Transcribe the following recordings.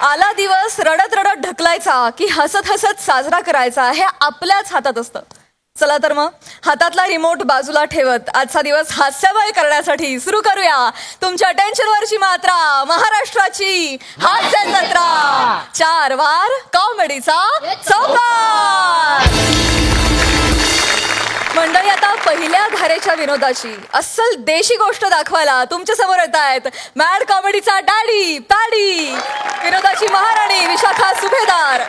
आला दिवस रडत रडत ढकलायचा की हसत हसत साजरा करायचा हे आपल्याच हातात असतं. चला तर मग हातातला रिमोट बाजूला ठेवत आजचा दिवस हास्यमय करण्यासाठी सुरू करूया तुमच्या टेन्शनवरची मात्रा, महाराष्ट्राची हास्य जत्रा. 4 वार कॉमेडीचा चौकार. मंडळी, आता पहिल्या धारेच्या विनोदाची अस्सल देशी गोष्ट दाखवायला तुमच्या समोर येत आहेत मॅड कॉमेडीचा डॅडी पॅडी, विनोदाची महाराणी विशाखा सुभेदार,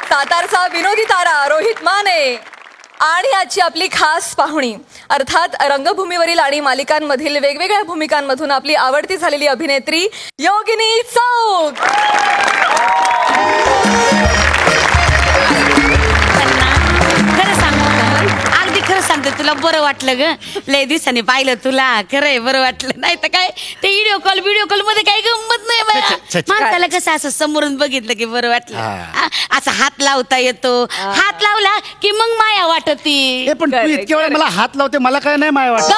सातारचा विनोदी तारा रोहित माने आणि आजची आपली खास पाहुणी, अर्थात रंगभूमीवरील आणि मालिकांमधील वेगवेगळ्या भूमिकांमधून आपली आवडती झालेली अभिनेत्री योगिनी चौक. खरं सांगते, तुला बरं वाटलं ग. लय दिवसांनी पाहिलं तुला, खरंय बरं वाटलं. नाही तर काय ते व्हिडिओ कॉल मध्ये काही गंमत नाही बाया. माणसाला कसं असं समोरून बघितलं की बरं वाटलं. असं हात लावता येतो, हात लावला की मग माया वाटती. पण तू इतक्या वेळा मला हात लावते, मला काय नाही माया वाटत.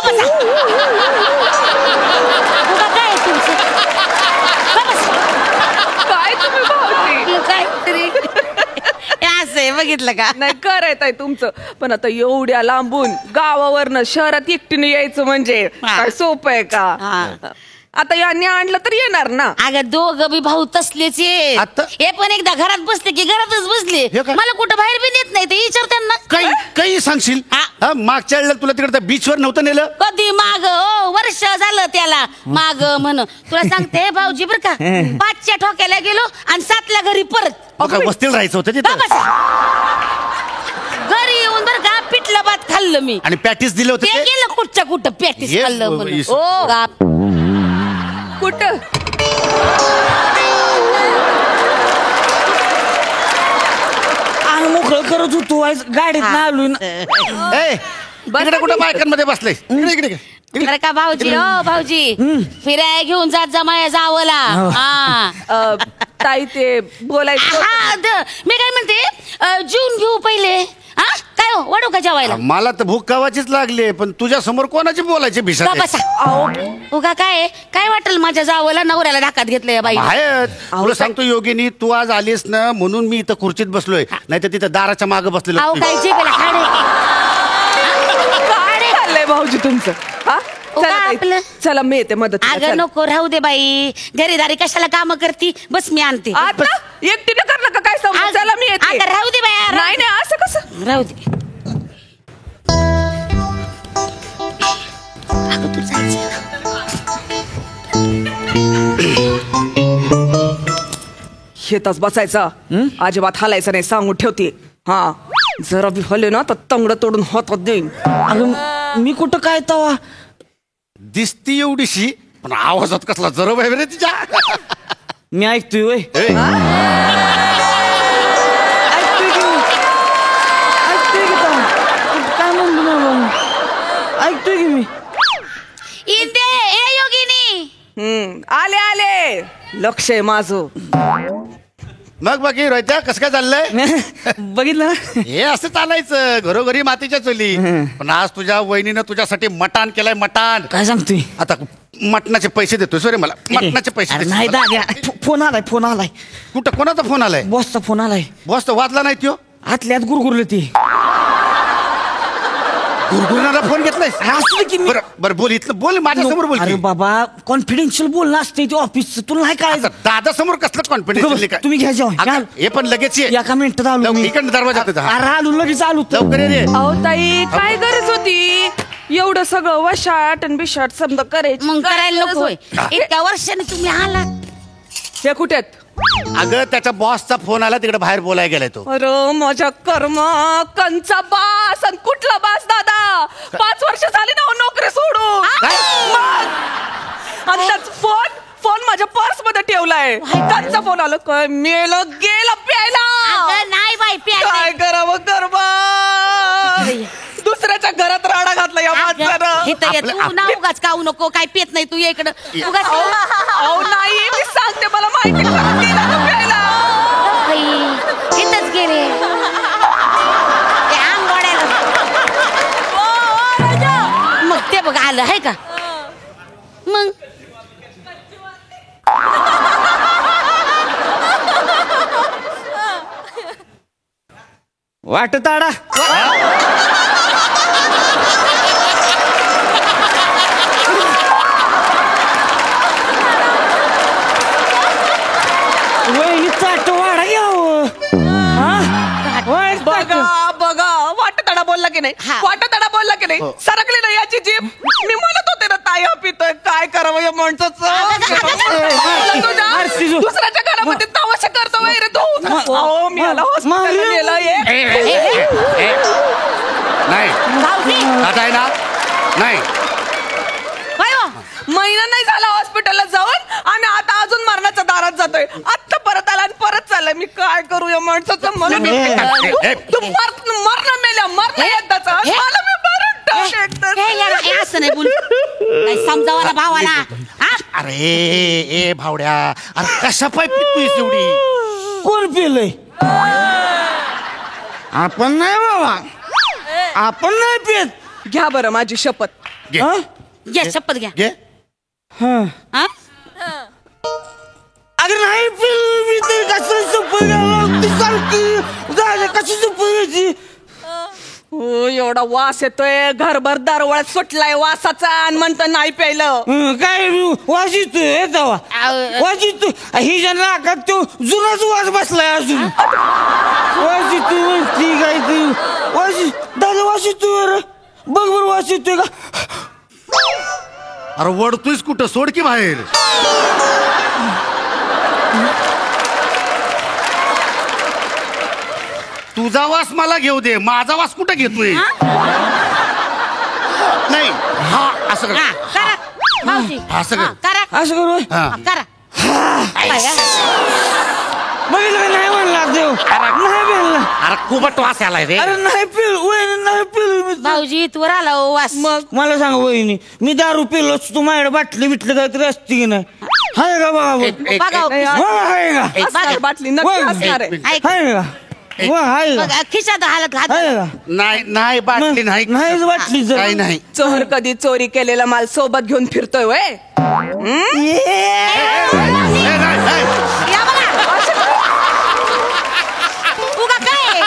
काय तुमचं काय तुम्ही भाऊजी? काहीतरी असं बघितलं का? नाही करायचं आहे तुमचं, पण आता एवढ्या लांबून गावावरनं शहरात एकटीने यायचं म्हणजे काय सोपं आहे का? आता यांनी आणलं तर येणार ना. अगं दोघं बी भाऊ तसलेच आता? हे पण एकदा घरात बसले की घरातच बसले. मला कुठं बाहेर बी नेत नाही ते. विचार त्यांना. काही सांगशील? मागच्या वेळेला तुला तिकडे बीचवर नव्हतं नेलं? कधी माग वर्ष झालं त्याला माग म्हण. तुला सांगते भाऊजी बर का, 5च्या ठोक्याला गेलो आणि 7ला घरी परत. वस्तीला राहायचं होतं तिथं. घरी येऊन बर का पिठलं भात खाल्लं मी आणि पॅटीस दिलं होतं. ते गेलं कुठच्या कुठं पॅटीस खाल्लं म्हणून. कुठं मोकळं करत होतो गाडीत ना आलो. इकडे कुठं बायकांमध्ये बसले? इकडे बरं का भाऊजी? हो भाऊजी, फिराय घेऊन जात जमाया जावला. हा ताई ते बोलायचं. मी काय म्हणते, जेवून घेऊ पहिले. हा काय हो, वाढू का जेवायला? मला तर भूक कवाचीच लागली, पण तुझ्या समोर कोणाची बोलायची भिसा? उगा काय वाटेल माझ्या जावला नवऱ्याला ढाकात घेतलंय बाई. तुला सांगतो योगिनी, तू आज आलीस ना म्हणून मी इथं खुर्चीत बसलोय, नाही तर तिथं दाराच्या मागे बसलेलो. काय खाल्लंय भाऊजी तुमचं? चला मी येते मदत. अगं नको, राहू दे बाई. घरीदारी कशाला काम करती? बस मी आणते. एकटीने करलं का काय समज? चला मी येते. राहू दे बाई. नाही नाही असं कसं? राहू दे. अगं तू जायचं. शेताच बसायचा, अजिबात हालायचं नाही सांगून ठेवते. हा जरा बी हले ना तर तंगड तोडून हातात देईन. अगं मी कुठं काय तवा दिसती एवढीशी, पण आवाजात कसला जरब आहे रे तिच्या. मी ऐकतोय वय. ऐकतोय काय म्हणतो ना, ऐकतोय की मी. इंदे ए योगिनी. आले आले, लक्ष आहे माझं. मग बाकी रोहित्या कसं काय चाललंय? बघितलं हे असं चालायचं, घरोघरी मातीच्या चुली. पण आज तुझ्या वहिनीनं तुझ्यासाठी मटाण केलंय. मटाण काय सांगतोय? आता मटणाचे पैसे देतोय. सॉरी, मला मटणाचे पैसे नाही दाद्या. फोन आलाय. कुठं कोणाचा फोन आलाय? बॉसचा फोन आलाय. बॉस तर वाचला नाही त्यो. आतल्यात गुरगुरलं ती. गुरगुरणारा फोन घेतलाय? असलं की मी. बरं बोल, इथलं बोल, माझ्या समोर बोल. अरे बाबा, कॉन्फिडेन्शियल बोलणं असते ते ऑफिसचं, तुला नाही काय? दादा समोर कसलं कॉन्फिडन्स? तुम्ही घ्या जेव्हा. हे पण लगेच ये. एका मिनिटात आलो मी. इकडनं दरवाजा आलो लगेच आलो. लवकर ये रे. अहो ताई, काय गरज होती एवढं सगळं वशाट आणि बिशाट समजा करायचं? मग करायला नको. इतक्या वर्षाने तुम्ही आलात. हे कुठेत? अगं त्याच्या बॉसचा फोन आला, तिकडे बाहेर बोलायला गेलाय तो. अरे माझ्या कर्म, कंचा बास आणि कुठला बास दादा? 5 वर्ष झाली ना नोकरी सोडून. आणि त्याच फोन माझ्या पर्स मध्ये ठेवलाय. त्यांचा फोन आला, काय मेलं गेलं प्यायला. नाही बाई, काय करावं कर्म? दुसऱ्याच्या घरात राडा घातला या माणसानं. तू ना उगाच खाऊ नको. काय पेत नाही तू इकडं. अहो नाही, मी सांगते, मला माहिती प्यायला. इथंच गेले मग ते बघ आलं आहे का? मग वाटताडा वहिनी चाट वाडा घ्यावं बघा बघा वाटतडा बोलला की नाही हा. वाटतडा बोलला की नाही सरकली ना याची जीभ मी म्हणत होते ना ताई हा पितोय काय करावं या आरती. दुसऱ्याच्या घरामध्ये तमाशा करतो वगैरे तू अहो, मी याला हॉस्पिटलला नेलं नाही भाऊजी आता आहे ना नाही होय हो. महिना नाही झाला हॉस्पिटलला जाऊन आणि आता अजून मरणाच्या दारात जातोय आत्ता परत आला आणि परत चाललाय मी काय करू या माणसाचं मला तू मरण मेल्या मरण एकदाचा मला मी मरून टाक एकदाच. हे असं नाही बोल समजावा ना भावाला हा अरे ए भावड्या अरे कशा पाय पितोयस एवढी कोण पिलंय आपण नाही बाबा आपण नाही पित घ्या बरं माझी शपथ घे हा? घ्या शपथ घ्या घे हा. हा अगं नाही पिलं मी तर कसं सारखी कशी सुपारी हो एवढा वास येतोय घरभर दरवळ्यात सुटलाय वासाचा आणि म्हणतो नाही प्यायलं काय वास येतोय तेव्हा आव- वास येतोय ही ज्या नाकात तो जुनाच वास बसलाय अजून वास येतोय ठीक आहे ते वास दादा वास येतोय रे बघ बरं वास येतोय का अरे वडतोयस कुठं सोड की बाहेर तुझा वास मला घेऊ दे माझा वास कुठं घेतोय नाही हा असं कर. हा, करा भाऊजी असं कर. हा, करा असं करू हा. हा, करा बघितलं का नाही म्हणला देव नाही म्हणला अरे खूपच वास आलाय रे अरे नाही पिल वहिनी नाही पिल मी भाऊजी तू आला हो वास मग मला सांग वहिनी मी दारू पिलो तू माझ्याकडे बाटली बिटली काहीतरी असते की नाही हाय का बघा बघा हो, हाय का असणार बाटली नक्की असणार आहे ऐक. हाय का हाय का बघा, खिशात हालत हात हाय का नाही नाही बाटली नाही नाहीच बाटली जर काही नाही चोर कधी चोरी केलेला माल सोबत घेऊन फिरतोय वय ए, नाही, नाही. या बघा उगा काय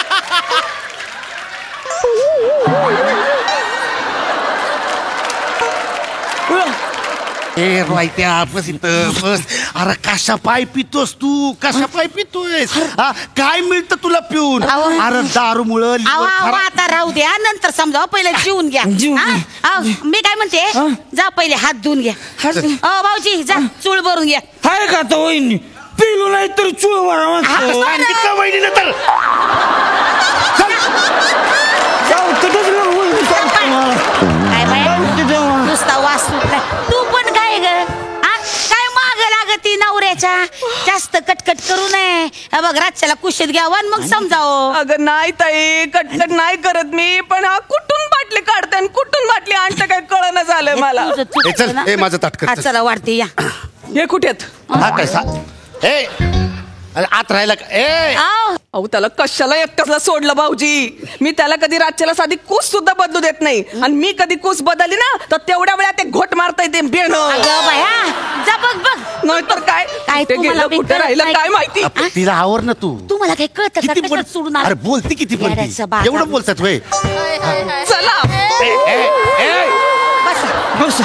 ए रायत्या बस इथं बस अरे कशा पाय पितोस तू कशा पाय पितोयस हा, काय मिळतं तुला पिऊन अहो. अरे दारूमुळं liver अहो खराब- आता राहू द्या नंतर समजावं पहिले जीवन घ्या जीवन हा? घ्या. अहो, मी काय म्हणते हा? जा पहिले हात धुवून घ्या अहो भाऊजी जा चूळ भरून घ्या हाय का तो वहिनी पिलो नाही तर चुळ मारा म्हणतो. सांगितलं वहिनीनं तर जाऊ, तिथंच लावून वहिनी सांगतो मला. काय बाया जाऊ तिथं मला. नुसता वास सुटलाय तू पण काय ग हा? काय माग लागती नवऱ्याच्या जास्त कटकट करू नये हा बघ रातच्याला कुशीत घ्यावं आणि मग समजावं अगं नाही ताई कटकट नाही करत मी पण हा कुठून बाटली काढते आणि कुठून बाटली आणतं काय कळणं झालंय मला तुझं चुकलं ए, चल, ना. ए, माझं ताट कर, हा, चल. चला वाढते या हे कुठेत हा कैसा ए अरे आत राहिला का? ए आओ. अहो त्याला कशाला एकट्याला सोडलं भाऊजी मी त्याला कधी रातच्याला साधी कूस सुद्धा बदलू देत नाही आणि मी कधी कूस बदलली ना तर तेवढ्या वेळा ते घोट मारता येते बेण अगं बाया जा बघ बघ नाहीतर काय काय ते तुम्हाला गेलं बी कुठे कळत राहिलं नाही? काय माहिती हा? तिला आवर ना तू तुम्हाला काही कळतं का किती बोल कशात सोडून आला? अरे बोलते किती पण ती. येड्याचं बाजार. एवढं बोलतात वय चला बस.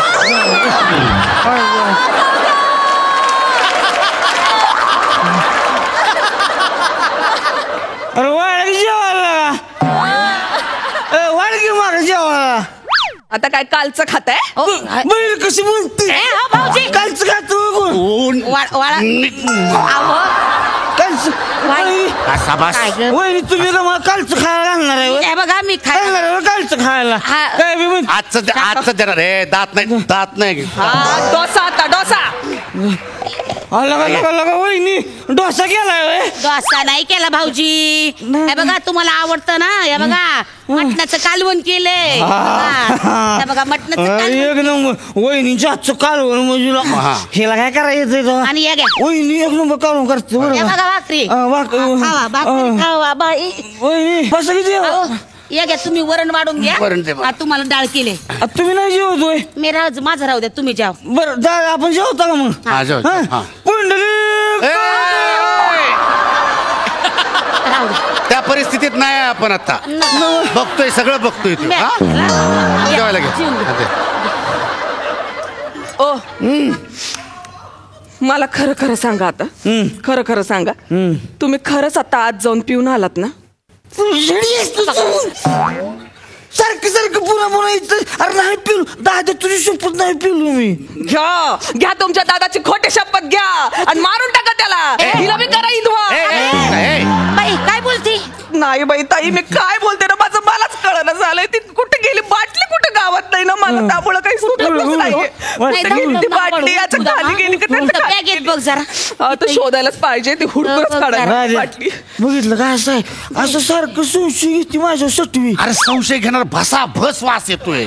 अरे वाढ जेवायला वाढ की मार जेवायला आता काय कालचं खाताय हो. बहीण कशी बोलते ए, हो, भाऊजी. कालच खातो कोण वाळा आहो. कालच साबास काय ग? वहिनी तुम्ही ना मला कालचं खायला घालणार आहे हे बघा मी खायला घालणार आहे कालचं खायला हा. काय मी म्हण आजचं जरा रे दात नाही हा डोसा आता डोसा लगा वहिनी डोसा केलाय व्हय? डोसा नाही केला भाऊजी हे बघा तुम्हाला आवडतं ना हे बघा मटणाचं कालवण केलंय हे बघा मटणाचं कालवण एक नंबर वहिनीच्या हातचं कालवण म्हणजे हा. हिला काय करायचं आणि या घ्या वहिनी एक नंबर कालवण करते हे बरोबर बघा भाकरी खावा भाकरी वहिनी खावा बाई बस किती अहो, या घ्या तुम्ही वरण वाढून घ्या वरण दे मला. हा, तुम्हाला डाळ केले तुम्ही नाही जेवतोय मी माझं राहू द्या तुम्ही जाव बरं जा आपण जेवता का मग हा जाऊ हा? हा. कुंडली ए, राहू द्या त्या परिस्थितीत नाही आहे आपण आता. बघतोय सगळं बघतोय तू. हा? जेवायला घे. ओ मला खरं खरं सांगा आता. खरं खरं सांगा. तुम्ही खरंच आता आज जाऊन पिऊन आलात ना? सारखं सारखं पुन्हा पुन्हा इथं. अरे नाही पिलो दादा, तुझी शपथ नाही पिलो मी. घ्या तुमच्या दादाची खोटी शपथ घ्या आणि मारून टाका त्याला. हिला मी करा इधवा. बाई काय बोलती? नाही बाई ताई, मी काय बोलते ना, माझं मलाच कळलं झालंय. ती कुठे गेली बाटली, कुठे गावात नाही ना मला, त्यामुळे काही सुचतच नाहीये. कुठे गेली ती बाटली, याच्या खाली गेली का त्याच्या खाली बॅगेत बघ जरा. तर शोधायलाच पाहिजे, ती हुडकूनच काढायला बाटली. बघितलं काय असं आहे, असं सारखं संशय घेते माझ्या सटवी. अरे संशय घेणार भसा भस वास येतोय.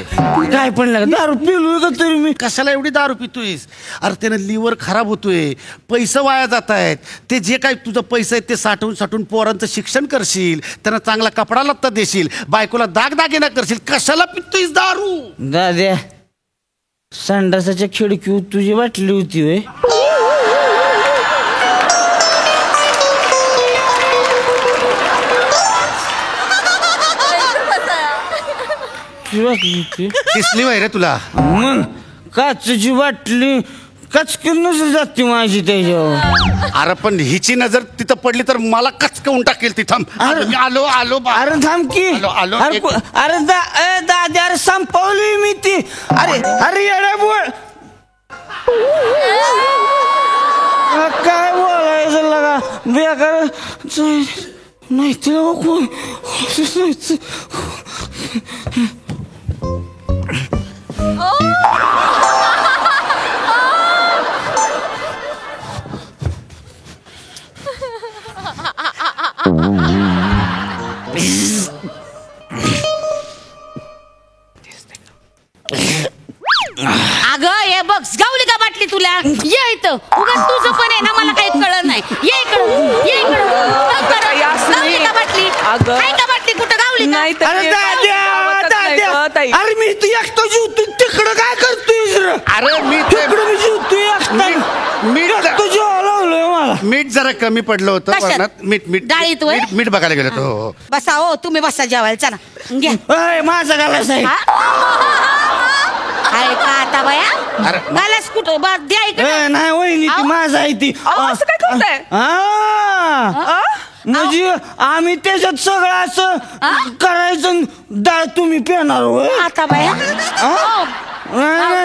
काय पण लागत दारू पिलो का तरी मी. कशाला एवढी दारू पितोयस? अरे त्यानं लिव्हर खराब होतोय, पैसे वाया जात आहेत. ते जे काय तुझं पैसे आहेत ते साठवून साठवून पोरांचं शिक्षण करशील, त्यांना चांगला कपडा लत्ता देशील, बायकोला दागदागिना करशील. कशाला पितोयस दारू? दाद्या, संडासाच्या खिडकीवर तुझी बाटली होती होय. तुझी बाटली होती दिसली वय रे तुला? मग काचची बाटली कचकन नजर जाते माझी त्याच्यावर. अरे पण हिची नजर तिथं पडली तर मला कचकवून टाकेल तिथं. मी आलो आलो अरे थांब की. आलो, आलो. अरे दाद्या, अरे संपवली मी ती. अरे येडा बोल. काय बोलायचं लगा बेकार नाही तिला कोण. अगं हे बघ, गावली का बाटली तुला? ये इथं. उगाच तुझं पण आहे ना, मला काही कळलं नाही. ये इकडं, ये इकडं. गावली का बाटली? काय का बाटली कुठं गावली का? नाही तर अरे ते दाद्या, ताई. अरे मी तू एकटा जीवतो तिकडं काय करतोय? अरे मी तिकडं मी जीवतोय एकटा. एकटं जेवायला लावलंय मला. मीठ जरा कमी पडलं होतं कशात? वरणात. मीठ मीठ डाळीत होय? मीठ बघायला गेलो होतो. हो. बसा हो, तुम्ही बसा जेवायला. चला घ्या. अय, माझा गालास आहे. आहे का आता बाया? अरे. गालास कुठं द्या इकडं. नाही वहिनी, ती माझा आहे ती. अहो, असं काय करताय? म्हणजे आम्ही त्याच्यात सगळं असं करायचं. डाळ तुम्ही पिणार होय. आता बाया.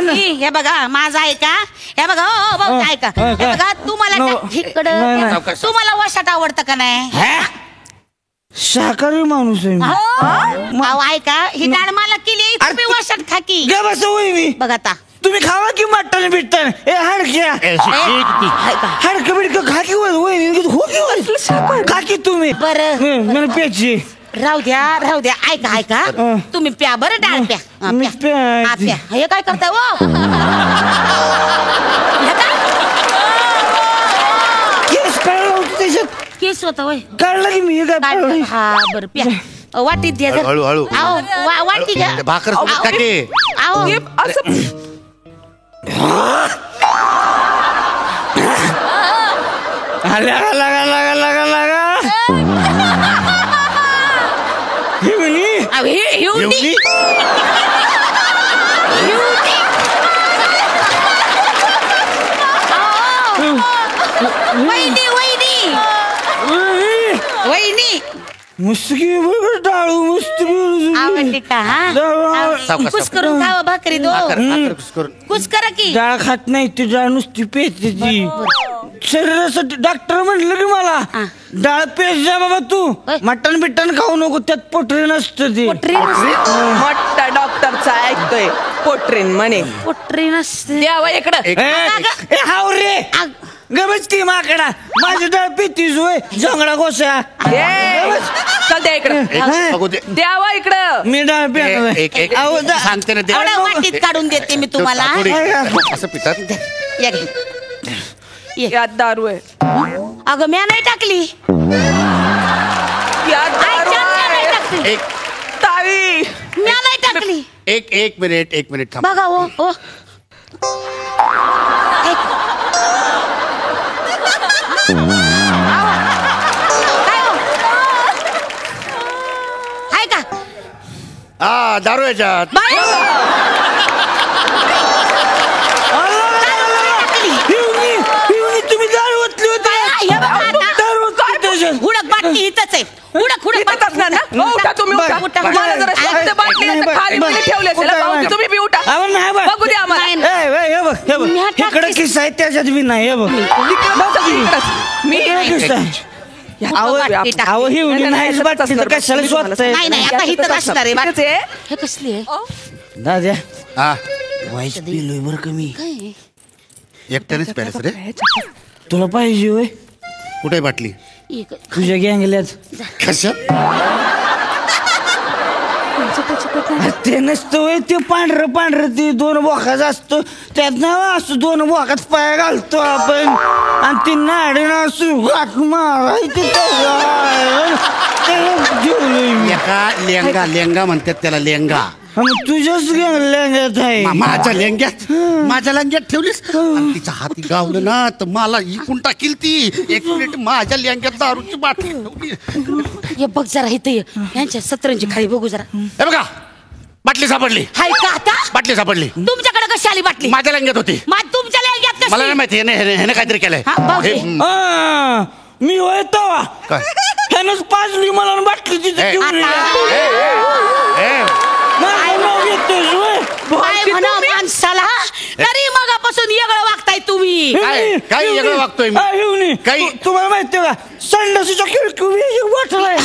नाही. हे बघा माझं आहे का? हे बघा हो भाऊ, ऐका. हे बघा तुम्हाला नाही. इकडं तुम्हाला वशाट आवडतं का नाही? शाकाहारी माणूस आहे मी. अहो ऐका, ही डाळ मला केली, तुम्ही वशाट खा की. गे बस वहिनी, बघ आता. तुम्ही खावा की मटण बिटण. ए हाडक्या, हाडकं बिडकं खा की वहिनी. हो की खा की तुम्ही. बरं. मला प्यायची. राहू द्या. ऐका तुम्ही प्या बरं, डाळ प्या. हा, मी प्या. हा, प्या. हे काय करताय हो? हे काय? केस काढला होता त्याच्यात. केस होतं होय? काढला की मी. हे काय काढलं. हा बरं प्या. वाटीत द्या जरा. हळू. अहो, वाटी घ्या. भाकर टाके. अहो हे असं लागा. हे म्हणी. अहो, हे एवढी? वहिनी मुस्की बघ डाळू मुस्ती. आवडली का? सावकाश, कुस करून खावा भाकरी दो. भाकर कुस करून. कुस करा की. डाळ खात नाही ती डाळ नुसती पेते ती. शरीरासाठी डॉक्टर म्हटलं की मला डाळ पेज जा बाबा तू. मटण बिटण खाऊ नको, त्यात पोटरी नसतं ती. मोठा डॉक्टरचा ऐकतोय पोट्रीन म्हणे. पोटरी नसते. द्यावा इकडं. हाव रे गमच की माकडा. माझी डाळ पितीस होय जंगडा गोसा. चल द्या इकडं. बघू दे. द्यावा इकडं. मी डाळ पिणार. एक सांगते ना दे. एवढ्या वाटीत काढून देते मी तुम्हाला. थोडी. असं पितात. या घे. ये. यात दारू आहे. अगं म्या नाही टाकली. यात दारू आईच्या म्या नाही आहे. टाकली. एक ताई म्या नाही टाकली. एक मिनिट थांब. बघा हो. काय हो? हा दारू याच्यात. तुम्ही दारू ओतली होती. दारू ओतली त्याच्यात. हुडक बाटली इथंच आहे. हुडक हुडक इथंच असणार ना? उठा तुम्ही, उठा. मला जरा शब्द बाटली आहे तर खाली मध्ये ठेवली असेल. भाऊजी, तुम्ही बी उठा. बघू द्या आम्हाला. हे बघ इकडे किस्सा आहे त्याच्यात बी नाही. हे बघ मी अहो ही उडी नाहीच बाटली तर कशाला स्वतः. नाही नाही आता इथंच असणार आहे बाटली. आहे. हे कसली आहे? दाद्या हा वाईस पिलोय बरं कमी. काय? एकट्यानेच प्यालेस रे. तुला पाहिजे होय कुठे बाटली? एक- तुझ्या गँगल्यात. कशात? ते नसतं होय ते पांढरं ते 2 बोकाचं असतं त्यात ना असं 2 बोकात पाय घालतो आपण आणि ती नाडीनं असं घाट मारायची एका लेंगा म्हणतात त्याला लेंगा. तुझ्याच गँगल्यात आहे. माझ्या लेंग्यात ठेवलीस आणि तिचा हाती गावलं ना तर मला इकून टाकील ती. एक मिनिट माझ्या लेंग्यात दारूची बाटली ठेवली. ये बघ जरा इथं ये. यांच्या सतरंजी खाली बघू जरा. हे बघा बाटली सापडली. हाय का आता? बाटली सापडली. तुमच्याकडे कशी आली बाटली? माझ्या लेंग्यात होती. मग तुमच्या लेंग्यात कशी? मला नाही माहिती ह्याने काहीतरी केलंय. हा, भाऊजी. मी होय तवा काय? ह्यानंच पाजली मला बाटली तिथे ए, ठेवली. काय नाव घेतोस होय? काय म्हणा माणसाला तरी मगापासून वेगळं वागताय तुम्ही. काय वेगळं वागतोय मी? काही काही- तुम्हाला माहितीये का संडासीच्या खिडकी वाटलाय.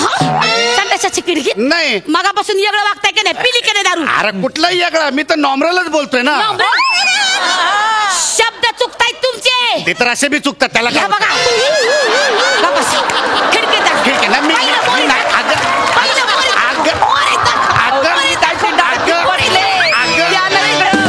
संडासाची खिडकी नाही. मगापासून वेगळं वागताय की नाही? पिली की नाही दारू? अरे कुठलाही वेगळा मी तर नॉर्मलच बोलतोय ना. शब्द चुकतायत तुमचे. ते तर असे बी चुकतात त्याला घ्या काय? बघा गप्पस. खिडकीत दारू. खिडकीत ना, मी- पहिलं मी पोरीत. नाही, अगं- पहिलं पोरीत. अगं- पोरीत दाखव. अगं- पोरीत दाखव. अगं- पोरीले. अगं- द्या ना इकडं.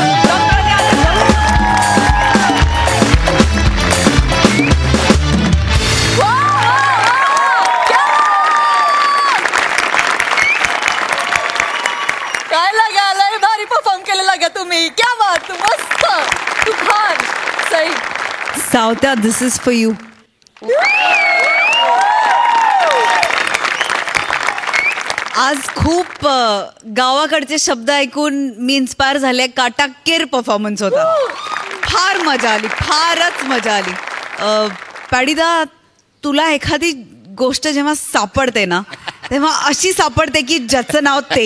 काय लागा लय भारी परफॉर्म केलं लागा तुम्ही. क्या बात. मस्त. तुफान. सही. सावत्या दिस इज फॉर यू. आज खूप गावाकडचे शब्द ऐकून मी इन्स्पायर झाले. काटाकेर परफॉर्मन्स होता. फार मजा आली. फारच मजा आली. पॅडीदा तुला एखादी गोष्ट जेव्हा सापडते ना तेव्हा अशी सापडते की ज्याचं नाव ते.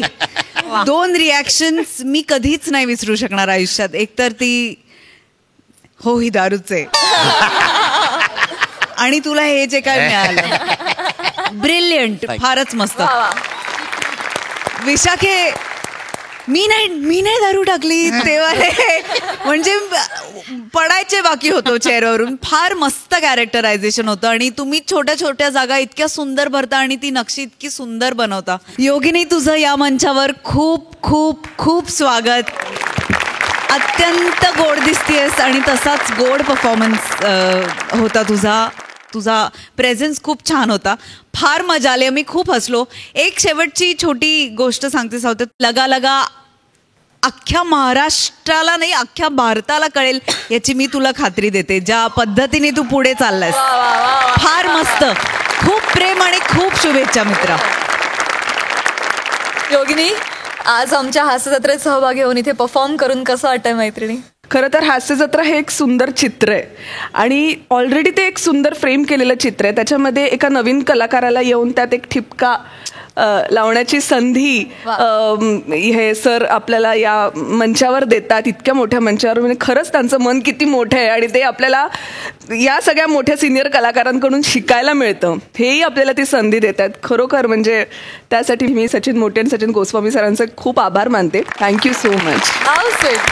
2 रिॲक्शन्स मी कधीच नाही विसरू शकणार आयुष्यात. एक तर ती हो ही दारूच आहे आणि तुला हे जे काय मिळालं ब्रिलियंट. फारच मस्त. विशाखे मी नाही दारू टाकली तेव्हा म्हणजे पडायचे बाकी होतो चेअरवरून. फार मस्त कॅरेक्टरायझेशन होतं आणि तुम्ही छोट्या छोट्या जागा इतक्या सुंदर भरता आणि ती नक्षी इतकी सुंदर बनवता. योगिनी तुझं या मंचावर खूप खूप खूप स्वागत. अत्यंत गोड दिसतेस आणि तसाच गोड परफॉर्मन्स होता तुझा प्रेझेन्स खूप छान होता. फार मजा आली. आम्ही खूप हसलो. एक शेवटची छोटी गोष्ट सांगते सावते. लगा लगा अख्ख्या महाराष्ट्राला नाही अख्ख्या भारताला कळेल याची मी तुला खात्री देते. ज्या पद्धतीने तू पुढे चाललायस फार मस्त. खूप प्रेम आणि खूप शुभेच्छा मित्रा. योगिनी आज आमच्या हास्यजत्रेत सहभागी होऊन इथे परफॉर्म करून कसं वाटतंय मैत्रिणी? खरं तर हास्यजत्रा हे एक सुंदर चित्र आहे आणि ऑलरेडी ते एक सुंदर फ्रेम केलेलं चित्र आहे. त्याच्यामध्ये एका नवीन कलाकाराला येऊन त्यात एक ठिपका लावण्याची संधी हे सर आपल्याला या मंचावर देतात. इतक्या मोठ्या मंचावर म्हणजे खरंच त्यांचं मन किती मोठं आहे आणि ते आपल्याला या सगळ्या मोठ्या सिनियर कलाकारांकडून शिकायला मिळतं. हेही आपल्याला ती संधी देतात. खरोखर म्हणजे त्यासाठी मी सचिन मोटे आणि सचिन गोस्वामी सरांचे खूप आभार मानते. Thank you so much.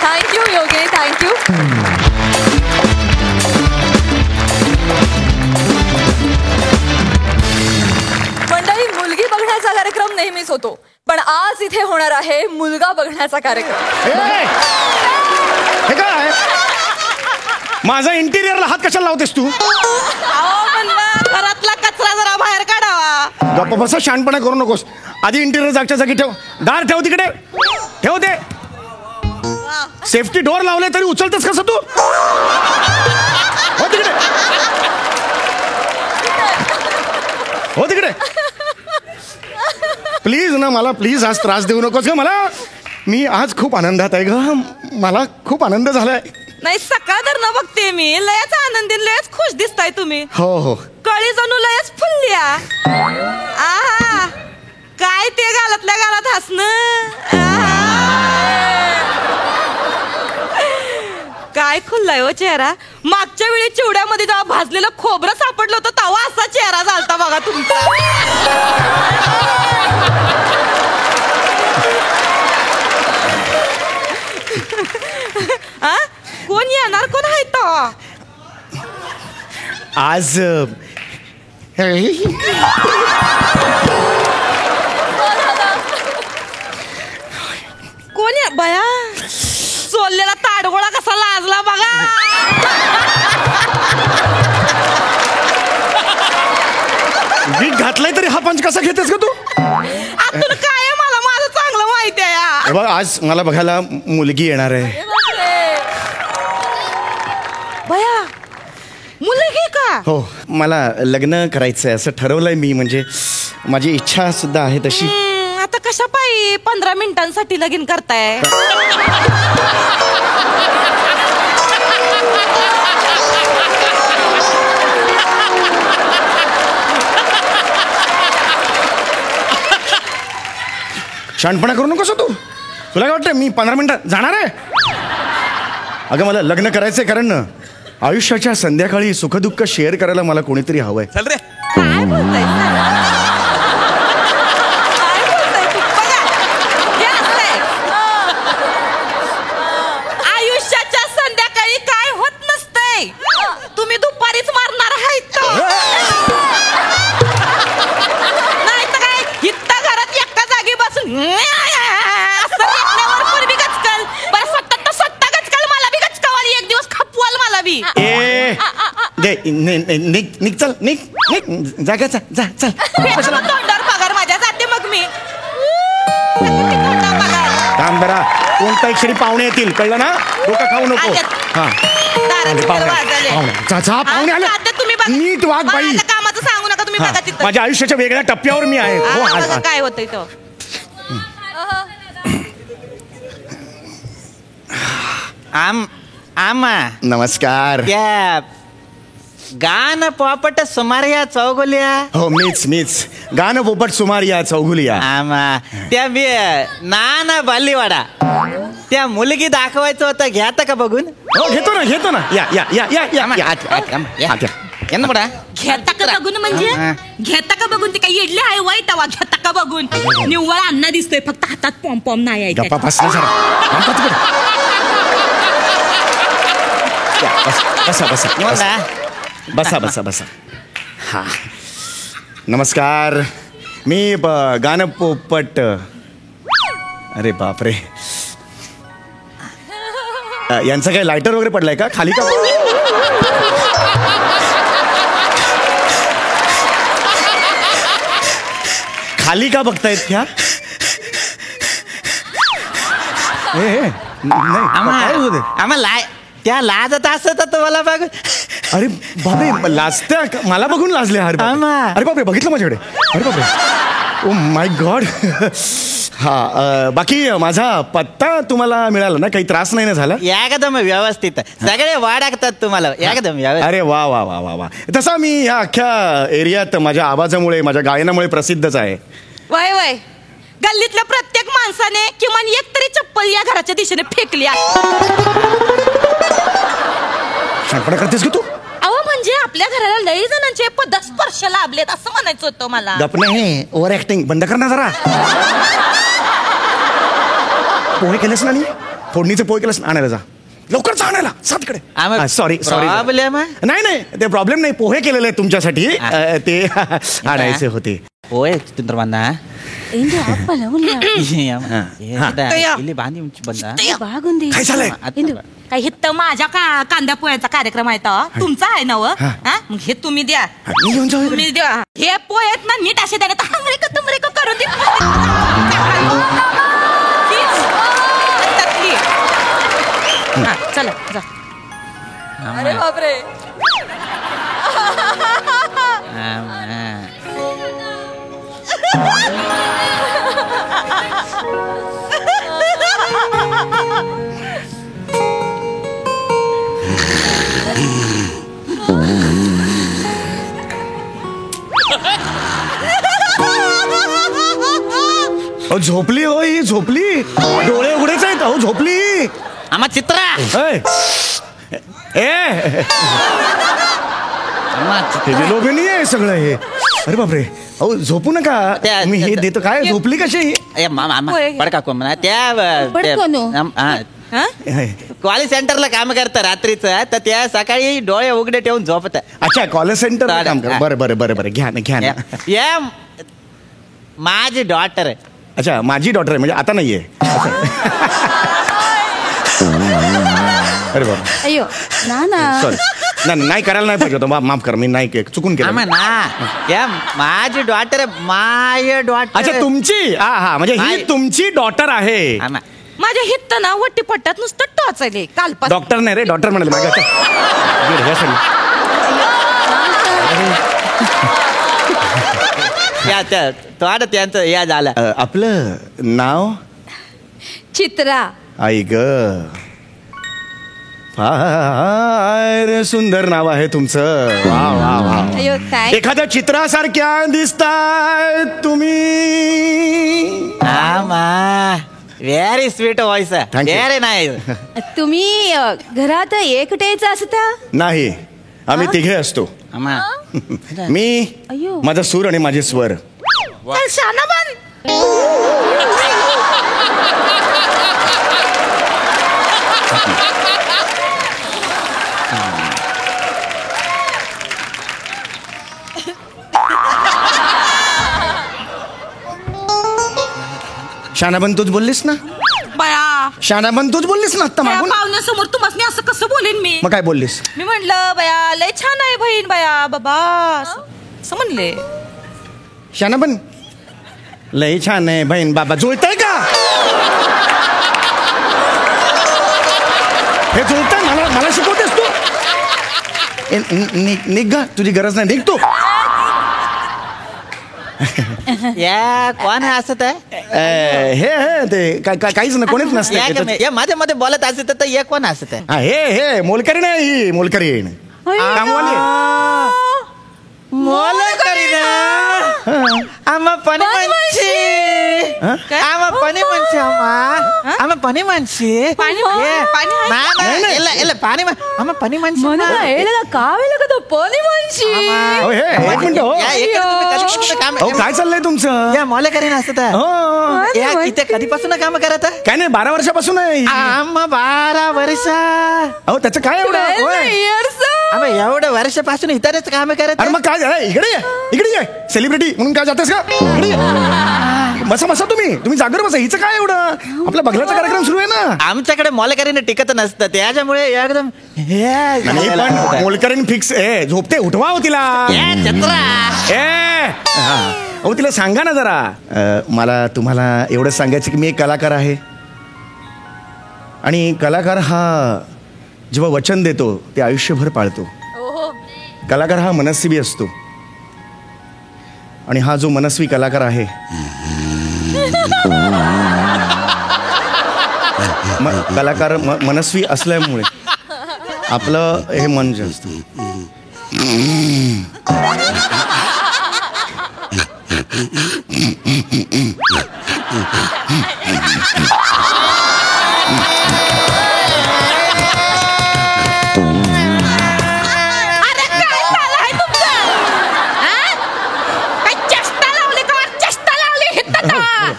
थँक्यू योगिनी. थँक्यू. मंडळी मुलगी बघण्याचा कार्यक्रम नेहमीच होतो पण आज इथे होणार आहे मुलगा बघण्याचा कार्यक्रम. हे काय माझा इंटिरियरला हात कशाला लावतेस तू? घरातला कचरा जरा बाहेर काढावा. गप्पा बसा शहाणपणा करू नकोस. आधी इंटिरियर जागच्या जागी ठेव. दार ठेव तिकडे. ठेव ते. सेफ्टी डोअर लावले तरी उचलतेस कसं तू? हो तिकडे. हो तिकडे. प्लीज ना मला प्लीज आज त्रास देऊ नकोस ग मला. मी आज खूप आनंदात आहे ग. मला खूप आनंद झालाय. नाही सकाळ तर न बघते मी लयच आनंदी लयच खुश दिसताय तुम्ही. हो हो कळी जणू लयच फुलल्या. आहा काय ते गालातल्या गालात हसणं. काय खुललाय हो चेहरा. मागच्या वेळी चिवड्यामध्ये जेव्हा भाजलेलं खोबरं सापडलं होतं तेव्हा असा चेहरा झालता बघा तुमचा. कोण येणार कोण आहे तो आज कोण या बया सोललेला ताडगोळा कसा लाजला बघा. वीट घातलाय तरी हा पंच कसा घेतेस का तू. आतून काय आहे मला माझं चांगलं माहिती आहे. हे बघ आज मला बघायला मुलगी येणार आहे. बया मुलगी का. हो मला लग्न करायचंय असं ठरवलंय मी. म्हणजे माझी इच्छा सुद्धा आहे तशी. आता कशा पायी 15 मिनिटांसाठी लगीन करताय. शाणपणा करू नकोस तू. तुला काय वाटतं मी 15 मिनिटात जाणार आहे. अगं मला लग्न करायचंय कारण आयुष्याच्या संध्याकाळी सुखदुःख शेअर करायला मला कोणीतरी हवंय. चल रे. काय बोलताय काय बोलताय तू बघा हे असलंय. आयुष्याच्या संध्याकाळी काय होत नसतंय. तुम्ही दुपारीच मारणार आहेत नाही तर काय इत्ता घरात एका जागी बसून असं लेकण्यावर पूर्वी गचकल. बरं स्वतः गचकल मला बी गचकावाली एक दिवस खपवाल मला बी. ए दे निघ चल निघ जागा जा चल. तोंडावर पगार माझ्या जाते मग मी. काम बरा कोणता क्षणी पाहुणे येतील कळलं ना. डोकं खाऊ नको. हा पाहुणे आले. नीट वाघ बाई. कामाचं सांगू नका तुम्ही बघा तिथं. माझ्या आयुष्याच्या वेगळ्या टप्प्यावर मी आहे. हो बघा काय होतंय तो. आमा नमस्कार. त्या गाणं पोपट सुमारिया चौगुलिया. हो मीच गाणं पोपट सुमारिया चौगुलिया. आमा त्या मी नाना बालीवाडा त्या मुलगी दाखवायचं होतं घ्यात का बघून. हो घेतो ना या या या या या या यांना बडा घेता का बघून म्हणजे घेता का बघून ते काय येडले आहे वाईट वा. घेता का बघून निव्वळ अन्न दिसतोय फक्त हातात पॉम पॉम नाही आहे. गप्पा बस ना जरा. बसा बसा. हा नमस्कार. मी गाणं पोपट. अरे बापरे यांचं काय लायटर वगैरे पडलाय का खाली का. खाली का बघतायत ह्या. आम्हाला त्या लाजत असत तुम्हाला बघ. अरे बापरे लाजत्या मला बघून लाजले. अरे बापरे बघितलं माझ्याकडे. अरे बापरे ओ माय गॉड. हा बाकी माझा पत्ता तुम्हाला मिळाला ना. काही त्रास नाही ना झाला. एकदम व्यवस्थित सगळे वाढतात तुम्हाला एकदम व्यवस्थित. अरे वा वा वा वा वा. तसा मी ह्या अख्ख्या एरियात माझ्या आवाजामुळे माझ्या गायनामुळे प्रसिद्धच आहे. वय वय गल्लीतल्या प्रत्येक माणसाने किमान एक तरी चप्पल या घराच्या दिशेने फेकली. शाणपणा करतेस का तू. अहो म्हणजे आपल्या घराला लई जणांचे पदस्पर्श लाभलेत असं म्हणायचं होतं मला. गप नाही ओव्हर ऍक्टिंग बंद कर ना जरा. पोहे केलेस ना. फोडणीचे पोहे केलेस ना. आणायला जा लवकर जा आणायला. सातकडे सॉरी प्रॉब्लेम नाही ते प्रॉब्लेम नाही. पोहे केलेले आहेत तुमच्यासाठी ते आणायचे होते. होय चंद्रबांधा काय झालंय. काय हित माझ्या कांदा पोह्याचा कार्यक्रम आहे तुमचा आहे ना. मग हे तुम्ही द्या. तुम्ही द्या हे पोहेत ना नीट असे द्या. तुमरे करून दे. चला जा. अरे बापरे अहो झोपली हो ही झोपली डोळे उघडेच आहेत अहो झोपली आम्हा चित्रा हे विलोभनीय आहे सगळं हे अरे बापरे अहो झोपू नका मी हे देतो काय झोपली कशी पडका कोण म्हणा त्या कॉलेज सेंटरला काम करतं रात्रीचं तर त्या सकाळी डोळे उघडे ठेवून झोपत. अच्छा कॉलेज सेंटर काम कर बरं बरं बरं बरं घ्या ना घ्या ना या माझी डॉटर आहे. अच्छा माझी डॉटर आहे म्हणजे आता नाहीये अरे बाबा अयो ना ना सॉरी नाही करायला नाही पाहिजे होतं माफ कर मी नाही चुकून केलं ना माझी डॉटर माय डॉटर. अच्छा तुमची हा म्हणजे ही तुमची डॉटर आहे. माझ्या हित ना वट्टी पट्ट्यात नुसतं टोचायले कालपासून. डॉक्टर नाही रे डॉक्टर म्हणाले माझ्या त्यांचं या झालं. आपलं नाव चित्रा. आई ग फार सुंदर नाव आहे तुमचं. वा वा वा अयो काय एखाद्या चित्रासारख्या दिसताय तुम्ही. Very sweet voice very nice. तुम्ही घरात एकटेच असता. नाही आम्ही तिघे असतो. मी अयो. माझा सूर आणि माझे स्वर. शानाबन तूच बोललीस ना बया शानाबन तूच बोललीस ना आता मागून. पाहुण्यासमोर तुम्हाला असं कसं बोलेन मी. मग काय बोललीस. मी म्हणलं बया लय छान आहे बहीण बया बाबा असं म्हणले. शानाबन लय छान आहे बहीण बाबा जुळतंय का हे जुळतंय मला शिकवतेस तू. निघ तुझी गरज नाही निघ तू. या कोण असत हे ते काहीच ना कोणीच नसतं माझ्या मध्ये बोलत असत तर हे कोण असत. हे मोलकरी नाही ही मोलकरी कामवाली काय चाललंय तुमचं. या मोलेकरीन असत इथे कधीपासून काम करत. काय नाही 12 वर्षापासून आहे. 12 वर्ष. अहो त्याचं काय एवढं एवढं वर्षापासून इथेच काम करत. अरे मग काय इकडे ये सेलिब्रिटी म्हणून काय जातेस का. बसा तुम्ही जागर बसा. हिचं काय एवढं आपला बघल्याचा कार्यक्रम सुरू आहे ना. आमच्याकडे मोलकरीने टिकत नसतं त्याच्यामुळे एकदम पण मोलकरीन फिक्स झोपते उठवा हो तिला. अहो तिला सांगा ना जरा. मला तुम्हाला एवढं सांगायचं की मी एक कलाकार आहे आणि कलाकार हा जेव्हा वचन देतो ते आयुष्यभर पाळतो. कलाकार हा मनस्वी असतो आणि हा जो मनस्वी कलाकार आहे कलाकार मनस्वी असल्यामुळे आपलं हे मन जे असतं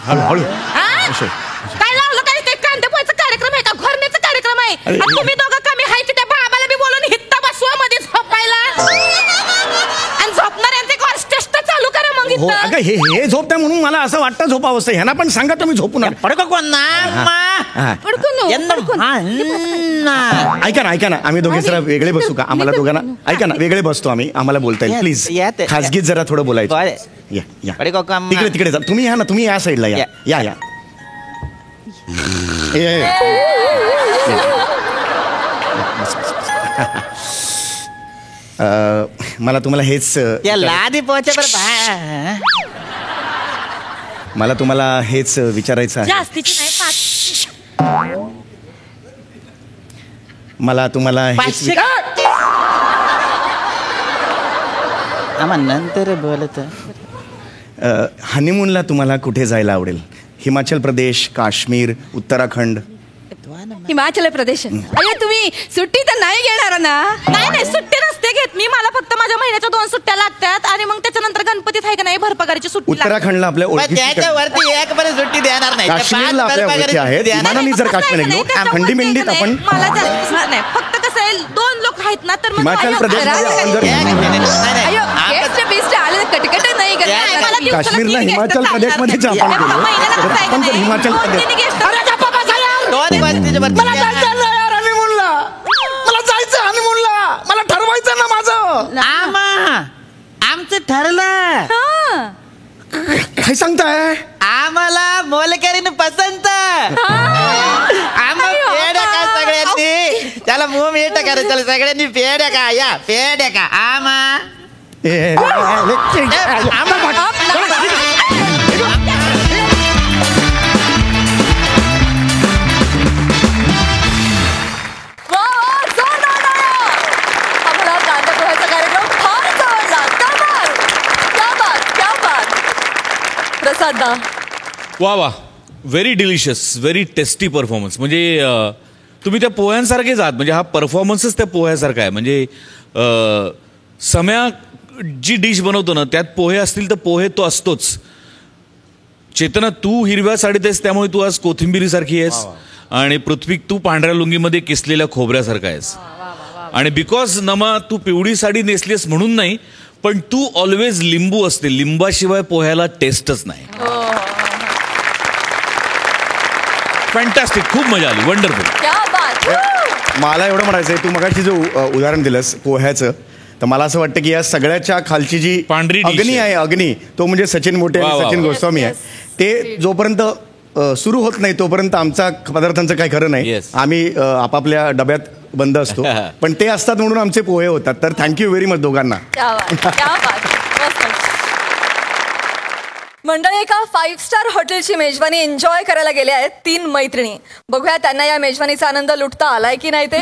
हळू काय लावलं काय ते कांदेपोळीचा कार्यक्रम आहे का घोरण्याचा कार्यक्रम आहे. तुम्ही दोघं कमी हाय त्या बाबाला बी बोलून हित्ता बसवा मध्ये झोपायला आणि झोपणाऱ्यांचे टेस्ट चालू करा मग. हो अगं हे झोपताय म्हणून मला असं वाटतं झोपावं. ह्यांना पण सांगा तुम्ही झोपून पडको कोण ऐका ना आम्ही दोघे जरा वेगळे बसू का. आम्हाला दोघांना ऐका ना वेगळे बसतो आम्ही. आम्हाला बोलता येईल प्लीज. खाजगीत जरा थोडं बोलायचं. तिकडे जा तुम्ही. या ना तुम्ही या साईडला या. मला तुम्हाला हेच लादी पोहोचे मला तुम्हाला हेच विचारायचं आहे. जास्तीची नाही मला तुम्हाला नंतर बोलत. हनीमूनला तुम्हाला कुठे जायला आवडेल? हिमाचल प्रदेश, काश्मीर, उत्तराखंड? हिमाचल प्रदेश. अरे तुम्ही सुट्टी तर नाही घेणार ना? नाही सुट्टी नसते घेत मी. मला फक्त माझ्या महिन्याच्या 2 सुट्ट्या लागतात आणि मग त्याच्यानंतर गणपतीत आहे का नाही भरपगारीची सुट्टी लागते. उत्तराखंडला आपल्या ओळखीची त्याच्यावरती एक पण सुट्टी देणार नाही. काश्मीरला आपल्या ओळखी आहेत. विमानाने जर काश्मीर गेलो थंडी मिंडीत आपण मला जास्त नाही. फक्त कसं आहे 2 लोक आहेत ना तर मग हिमाचल प्रदेशमध्ये आपण जर अयो गेस्ट बिस्ट आले कटकट नाही करणार. काश्मीरला हिमाचल प्रदेशमध्येच आपण गेलो तर आपण जर हिमाचल प्रदेश मला जायचं हनीमूनला. मला ठरवायचं ना माझं. आमचं ठरलं. काय सांगताय? आम्हाला मोलकरीन पसंत. आम्हाला पेड्या का सगळ्यांनी? त्याला मोह मिळत का रे? चला सगळ्यांनी पेड्या का? या पेड्या का? वा वा, very delicious, very tasty performance. म्हणजे तुम्ही त्या पोह्यांसारखेच आहात. म्हणजे हा परफॉर्मन्सच त्या पोह्यासारखा आहे. म्हणजे सम्या जी डिश बनवतो ना त्यात पोहे असतील तर पोहे तो असतोच. चेतना तू हिरव्या साडीत आहेस त्यामुळे तू आज कोथिंबिरीसारखी आहेस. आणि पृथ्वी तू पांढऱ्या लुंगीमध्ये किसलेल्या खोबऱ्यासारखा आहेस. आणि बिकॉज नमा तू पिवळी साडी नेसलीस म्हणून नाही, पण तू ऑलवेज लिंबू असते. लिंबाशिवाय पोह्याला टेस्टच नाही. फॅन्टॅस्टिक, खूप मजा आली, वंडरफुल. मला एवढं म्हणायचंय, तू मगाशी जो उदाहरण दिलंस पोह्याचं, तर मला असं वाटतं की या सगळ्याच्या खालची जी पांढरी अग्नी आहे, अग्नी, तो म्हणजे सचिन मोठे आणि सचिन गोस्वामी आहे. ते जोपर्यंत सुरू होत नाही तोपर्यंत आमचा पदार्थांचं काही खरं नाही. आम्ही आपापल्या डब्यात बंद असतो, पण ते असतात म्हणून आमचे पोहे होतात. तर थँक्यू व्हेरी मच दोघांना. मंडळी एका 5 स्टार हॉटेलची मेजवानी एन्जॉय करायला गेल्या आहेत 3 मैत्रिणी. बघूया त्यांना या मेजवानीचा आनंद लुटता आलाय की नाही ते.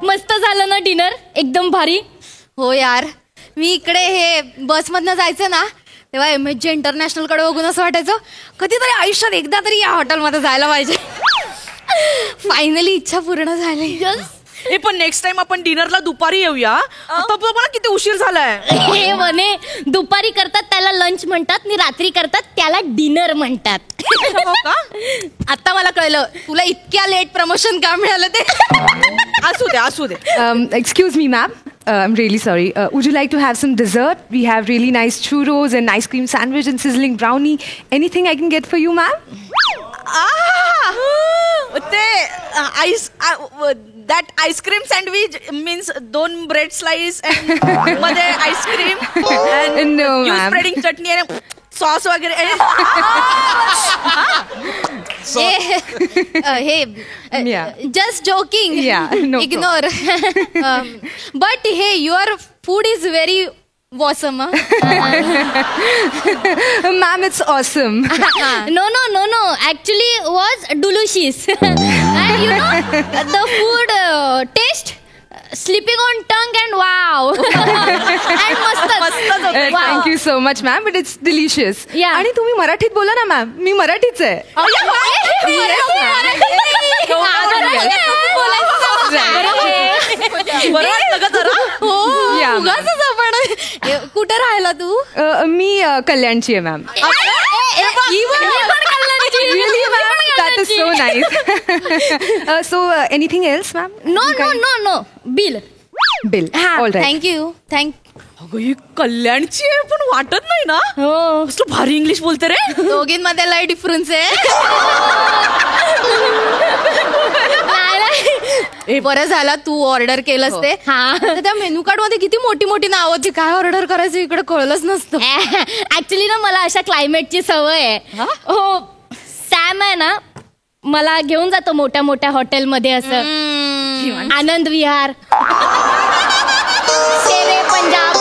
मस्त झालं ना डिनर, एकदम भारी. हो यार, मी इकडे हे बसमधनं जायचं ना तेव्हा MSG इंटरनॅशनल कडे बघून असं वाटायचं कधीतरी आयुष्यात एकदा तरी या हॉटेलमध्ये जायला पाहिजे. फायनली इच्छा पूर्ण झाली. हे पण नेक्स्ट टाइम आपण डिनरला दुपारी येऊया. आता बघा किती उशीर झालाय. हे म्हणे दुपारी करतात त्याला लंच म्हणतात आणि रात्री करतात त्याला डिनर म्हणतात. आता मला कळलं तुला इतक्या लेट प्रमोशन का मिळालं ते. असू दे. Excuse me, ma'am. I'm really sorry. Would you like to have some dessert? We have really nice churros and ice cream sandwich and sizzling brownie. Anything I can get for you, ma'am? That ice cream sandwich means 2 bread slice and मध्ये ice cream and No, you ma'am. spreading चटणी आणि sauce वगैरे. Yeah. Just joking. Yeah, no ignore. But hey your food is very awesome. Ma'am, it's awesome. No. Actually, was delicious. And you know, the food taste slipping on tongue and wow. And मस्तच. Thank you so much, ma'am. But it's delicious. Yeah. आणि तुम्ही मराठीत बोला ना, ma'am. मी मराठीच आहे. कुठे राहिला तू? मी कल्याणची आहे, ma'am. Really, ma'am? That is so nice. So, anything else, ma'am? No. Bill. All right. Thank you. अगं ही कल्याणची आहे पण वाटत नाही ना. हो. कसलं भारी इंग्लिश बोलते रे. दोघींमध्ये लय डिफरन्स आहे. नाही बरं झाला तू ऑर्डर केलंस ते. तर त्या मेनू कार्ड मध्ये किती मोठी मोठी नाव होती, काय ऑर्डर करायचं इकडे कळलंच नसतं. ऍक्च्युली ना मला अशा क्लायमेटची सवय आहे. हो, सॅम आहे ना मला घेऊन जातो मोठ्या मोठ्या हॉटेलमध्ये, असं आनंद विहार, शेरे पंजाब,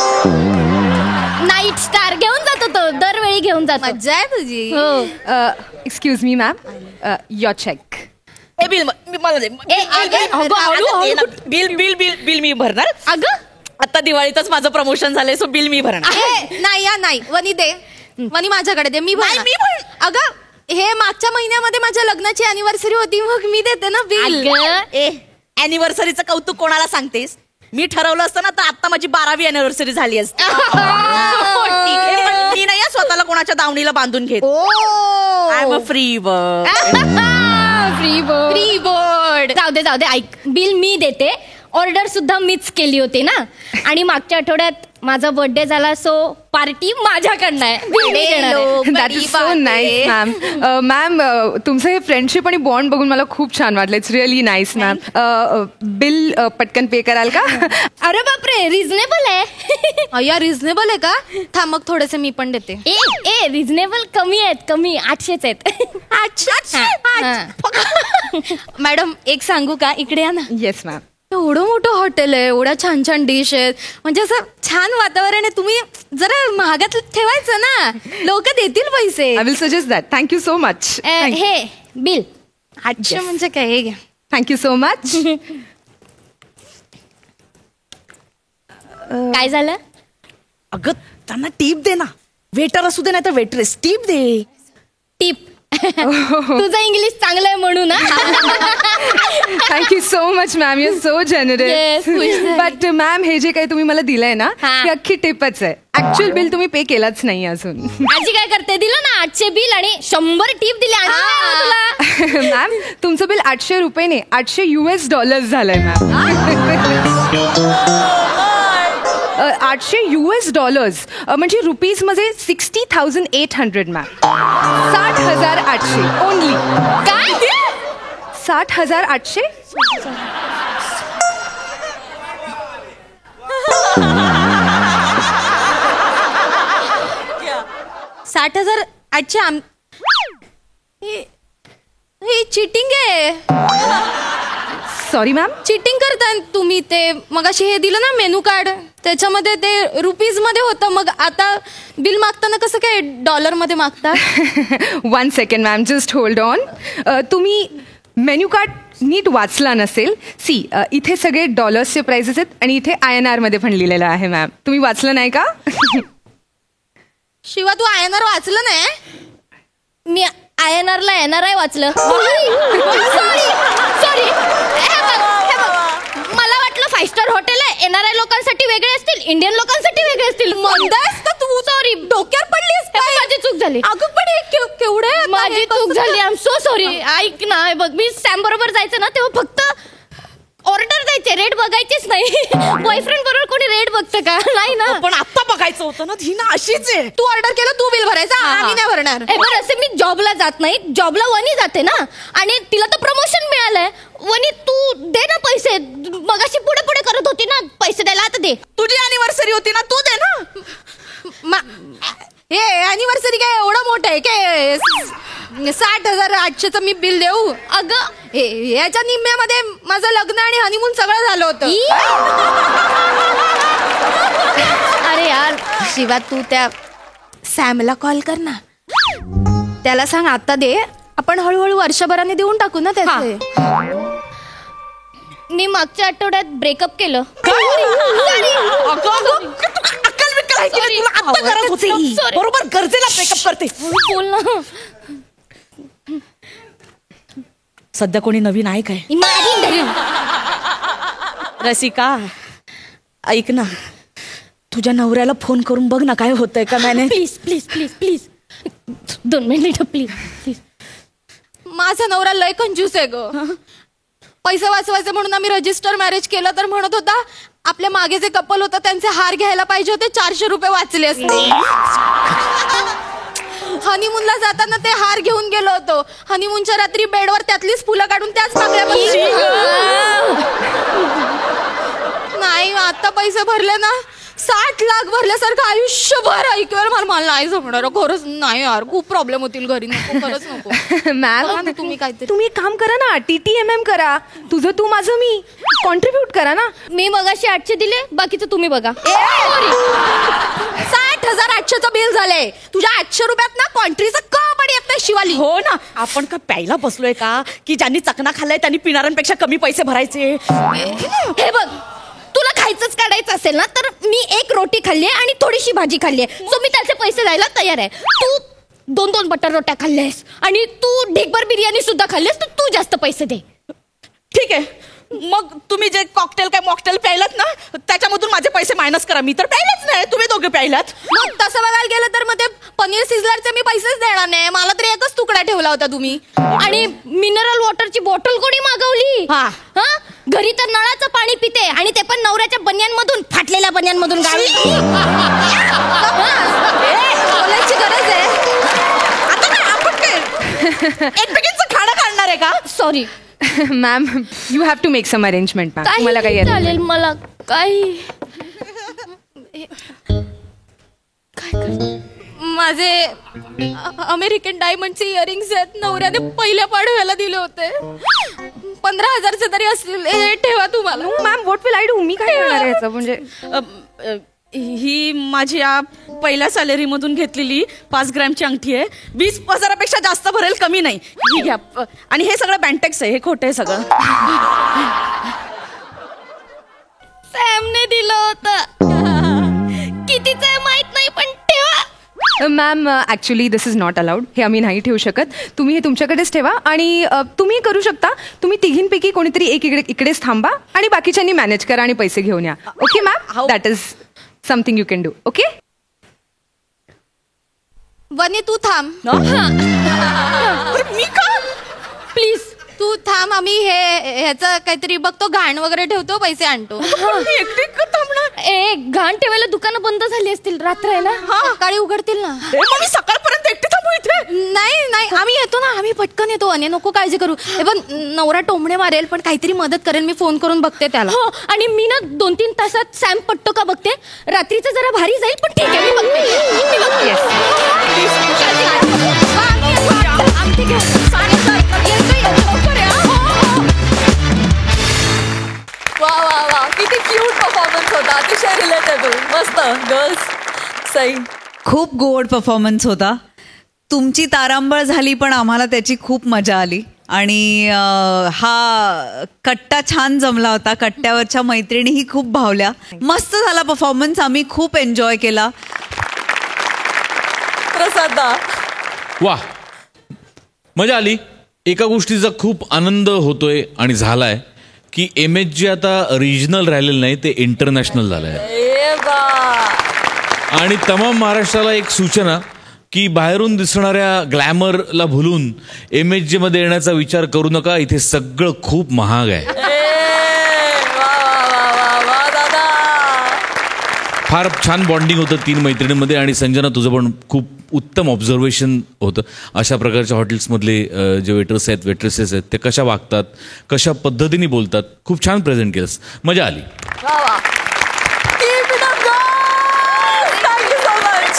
नाईट स्टार घेऊन जातो तो, दरवेळी घेऊन जातो. मज्जा आहे तुझी. Excuse me, ma'am. Your check. Bill मला दे. बिल बिल बिल बिल मी भरणार. अगं आता दिवाळीतच माझं प्रमोशन झालंय, सो बिल मी भरणार. नाही या नाही, वनी दे, वनी माझ्याकडे दे, मी भरणार. अगं हे मागच्या महिन्यामध्ये माझ्या लग्नाची अॅनिव्हर्सरी होती, मग मी देते ना बिल. अॅनिव्हर्सरीचं कौतुक कोणाला सांगतेस? मी ठरवलं असतं ना तर आता माझी 12वी अॅनिव्हर्सरी झाली असती. मी नाही स्वतःला कोणाच्या दावणीला बांधून घेत. I am a free bird. Free board. जाऊ दे ऐक, बिल मी देते. ऑर्डर सुद्धा मीच केली होती ना, आणि मागच्या आठवड्यात माझा बर्थडे झाला, सो पार्टी माझ्याकडनं आहे. That is so nice, ma'am. Ma'am तुमचं हे फ्रेंडशिप आणि बॉन्ड बघून मला खूप छान वाटलं. It's really nice ma'am. Bill पटकन पे कराल का? अरे बापरे, रिझनेबल आहे. अय्या रिझनेबल आहे का? थांब मग थोडेसे मी पण देते. ए रिझनेबल कमी आहेत, कमी 800 आहेत. 800? मॅडम एक सांगू का, इकडे या ना. Yes ma'am. एवढं मोठं हॉटेल आहे, एवढ्या छान छान डिश आहेत, म्हणजे असं छान वातावरण आहे. तुम्ही जरा महागात ठेवायचं ना, लोक देतील पैसे. I will suggest that. Thank you so much. हे बिल 800 म्हणजे काय? हे घ्या. Thank you so much. काय झालं? अगं त्यांना टीप दे ना. वेटर असू दे नाही तर वेटरेस, टीप दे. टिप. तुझं इंग्लिश चांगलं आहे म्हणून ना. Thank you so much ma'am, you are so generous. But ma'am हे जे काही तुम्ही मला दिलंय ना, ही अख्खी टिपच आहे. ऍक्च्युअल बिल तुम्ही पे केलाच नाही अजून. आजी काय करते, दिलं ना 800 बिल आणि 100 टिप दिली. मॅम तुमचं बिल 800 रुपये नाही, $800 झालंय मॅम. $800 म्हणजे रुपीज मध्ये 60,800 मॅम. 60,800 ओनली. काय? 60,800. 60,800. ही चिटिंग आहे. Sorry ma'am. चिटिंग करताय तुम्ही. ते मग अशी हे दिलं ना मेनू कार्ड, त्याच्यामध्ये ते रुपीज मध्ये होतं, मग आता बिल मागताना कसं काय डॉलर मध्ये मागता? 1 second ma'am, just hold on. तुम्ही मेन्यू कार्ड नीट वाचला नसेल. सी इथे सगळे डॉलर्सचे प्राइसेस आहेत आणि इथे INR मध्ये पण लिहिलेलं आहे मॅम. तुम्ही वाचलं नाही का? शिवा तू INR वाचलं नाही? मी INR ला NRI वाचलं. सॉरी. मला वाटलं 5 स्टार हॉटेल आहे, NRI लोकांसाठी वेगळे असतील, इंडियन लोकांसाठी वेगळे असतील. मंदास का तू? सॉरी, डोक्यावर पडलीस काय? माझी चूक झाली. अगं पण हे केवढं माझी चूक झाली. I am so sorry. ऐक ना, बघ मी सॅम बरोबर जायचं ना तेव्हा फक्त ऑर्डर द्यायचे, रेट बघायचेच नाही. बॉयफ्रेंड बरोबर कोणी रेट बघतं का? नाही ना. पण आता बघायचं होतं ना. ही ना अशीच आहे. तू ऑर्डर केलं, तू बिल भरायचं, आम्ही नाही भरणार. बरं असं मी जॉबला जात नाही, जॉबला वनी जाते ना, आणि तिला तर प्रमोशन मिळालंय. वनी तू दे ना पैसे. मगाशी पुढे पुढे करत होती ना पैसे द्यायला, आता दे. तुझी अॅनिव्हर्सरी होती ना, तू दे ना. हे अॅनिव्हर्सरी काय एवढं मोठं आहे काय? 60,800चं मी बिल देऊ? अगं याच्या निम्म्यामध्ये माझं लग्न आणि हनीमून सगळं झालं होतं. अरे यार शिवा तू त्या सॅमला कॉल कर ना, त्याला सांग आता दे, आपण हळूहळू वर्षभराने देऊन टाकू ना त्याचे. मी मागच्या आठवड्यात ब्रेकअप केलं. बरोबर गरजेला ब्रेकअप करते. बोल ना. सध्या कोणी नवीन आहे काय? रसिका ऐक ना, तुझ्या नवऱ्याला फोन करून बघ ना काय होतंय का. मैंने please please please please 2 minute please please. माझा नवरा लय कंजूस आहे ग. पैसे वाचवायचे म्हणून आम्ही रजिस्टर मॅरेज केलं, तर म्हणत होता आपल्या मागे जे कपल होतं त्यांचे हार घ्यायला पाहिजे होते, 400 रुपये वाचले असते. हनीमूनला जाताना ते हार घेऊन गेलो होतो. हनीमूनच्या रात्री बेडवर त्यातलीच फुलं काढून त्याच पाकळ्या. पैसे भरले ना 60 लाख भरल्यासारखं आयुष्यभर ऐकवेल. मला नाही जमणार खरंच नाही यार, खूप प्रॉब्लेम होतील घरी. नको खरंच नको. मॅम तुम्ही काहीतरी तुम्ही एक काम करा ना, TTMM करा. तुझं तू माझं मी, कॉन्ट्रीब्यूट करा ना. मी मगाशी 800 दिले, बाकीचं तुम्ही बघा. 60,800चं बिल झालंय. तुझ्या 800 रुपयात ना कॉन्ट्रीचं कप येत नाही शिवाली. हो ना, आपण का प्यायला बसलोय का की ज्यांनी चकना खाल्लाय त्यांनी पिणाऱ्यांपेक्षा कमी पैसे भरायचे. हे बघ, तुला खायचंच काढायचं असेल ना तर मी एक रोटी खाल्ली आणि थोडीशी भाजी खाल्ली, सो मी त्याचे पैसे द्यायला तयार आहे. तू 2 बटर रोट्या खाल्ल्यास आणि तू ढिगभर बिर्याणी सुद्धा खाल्लीस तर तू जास्त पैसे दे. ठीक आहे, मग तुम्ही जे कॉकटेल काय मॉकटेल प्यायलात ना त्याच्यामधून माझे पैसे मायनस करा. मी तर प्यायलाच नाही, तुम्ही दोघे प्यायलात. मग तसं बघायला गेलं तर मग ते पनीर सिझलरचे मी पैसेच देणार नाही. मला तरी एकच तुकडा ठेवला होता तुम्ही. आणि मिनरल वॉटरची बॉटल कोणी मागवली? हा घरी तर नळाचं पाणी पिते आणि ते पण नवऱ्याच्या बन्यांमधून, फाटलेल्या बन्यांमधून गावी. बोलायची गरज आहे. आता काय आपण काय एकमेकींचं खाणं काढणार आहे का? Sorry ma'am, you have to make some arrangement. Ma'am मला काही चालेल, मला काही माझे अमेरिकन डायमंडचे इयरिंग्स आहेत, नवऱ्याने पहिल्या पाडव्याला दिले होते. 15,000चे तरी असतील. हे ठेवा तुम्हाला. Ma'am, what will I do? मी काय करणार आहे याचं? म्हणजे ही माझी या पहिल्या सॅलरी मधून घेतलेली 5 ग्रॅमची अंगठी आहे. 20,000पेक्षा जास्त भरेल, कमी नाही. ही घ्या. आणि हे सगळं बँटेक्स आहे, हे खोटं आहे सगळं. सॅमने दिलं होतं. कितीच आहे माहित नाही पण ठेवा. Ma'am, actually this is not allowed. हे आम्ही नाही ठेवू शकत. तुम्ही हे तुमच्याकडेच ठेवा आणि तुम्ही करू शकता. तुम्ही तिघींपैकी कोणीतरी एक इकडेच थांबा आणि बाकीच्यांनी मॅनेज करा आणि पैसे घेऊन या. Okay ma'am? That is something you can do. Okay वनी, तू थांब. मी का? प्लीज तू थांब. आम्ही ह्याचं काहीतरी बघतो, घाण वगैरे ठेवतो, पैसे आणतो. एकटी का थांबणार? घाण ठेवायला दुकानं बंद झाली असतील, रात्र आहे ना. सकाळी उघडतील ना. मी सकाळपर्यंत एकटी थांबू इथे? नाही आम्ही येतो ना, आम्ही पटकन येतो. आणि नको काळजी करू. हे पण नवरा टोमणे मारेल पण काहीतरी मदत करेल. मी फोन करून बघते त्याला. हो, आणि मी ना 2-3 तासात सॅम पटतो का बघते. रात्रीचं जरा भारी जाईल पण ठीक आहे, मी बघते. वा वा वा, किती क्यूट परफॉर्मन्स होता. अतिशय रिलेटेबल. मस्त. गर्ल्स सई, खूप गोड परफॉर्मन्स होता. तुमची तारांबळ झाली पण आम्हाला त्याची खूप मजा आली. आणि हा कट्टा छान जमला होता. कट्ट्यावरच्या मैत्रिणीही खूप भावल्या. मस्त झाला परफॉर्मन्स. आम्ही खूप एन्जॉय केला. प्रसादा, वा, मजा आली. एका गोष्टीचा खूप आनंद होतोय आणि झालाय की MH जे आता रिजनल राहिलेलं नाही ते इंटरनॅशनल झालंय. आणि तमाम महाराष्ट्राला एक सूचना की बाहेरून दिसणाऱ्या ग्लॅमरला भुलून MHJ मध्ये येण्याचा विचार करू नका. इथे सगळं खूप महाग आहे. फार छान बॉन्डिंग होतं 3 मैत्रिणींमध्ये. आणि संजना, तुझं पण खूप उत्तम ऑब्झर्वेशन होतं. अशा प्रकारच्या हॉटेल्समधले जे वेटर्स आहेत, वेट्रेसेस आहेत, ते कशा वागतात, कशा पद्धतीने बोलतात, खूप छान प्रेझेंट केलंस. मजा आली. Thank you so much.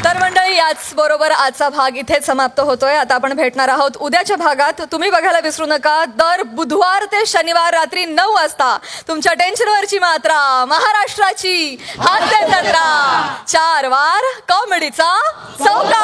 तर मंडळी, याच बरोबर आजचा भाग इथेच समाप्त होतोय. आता आपण भेटणार आहोत उद्याच्या भागात. तुम्ही बघायला विसरू नका. दर बुधवार ते शनिवार रात्री 9 वाजता तुमच्या टेन्शनवरची मात्रा, महाराष्ट्राची हास्य जत्रा, 4 वार कॉमेडीचा चौकार.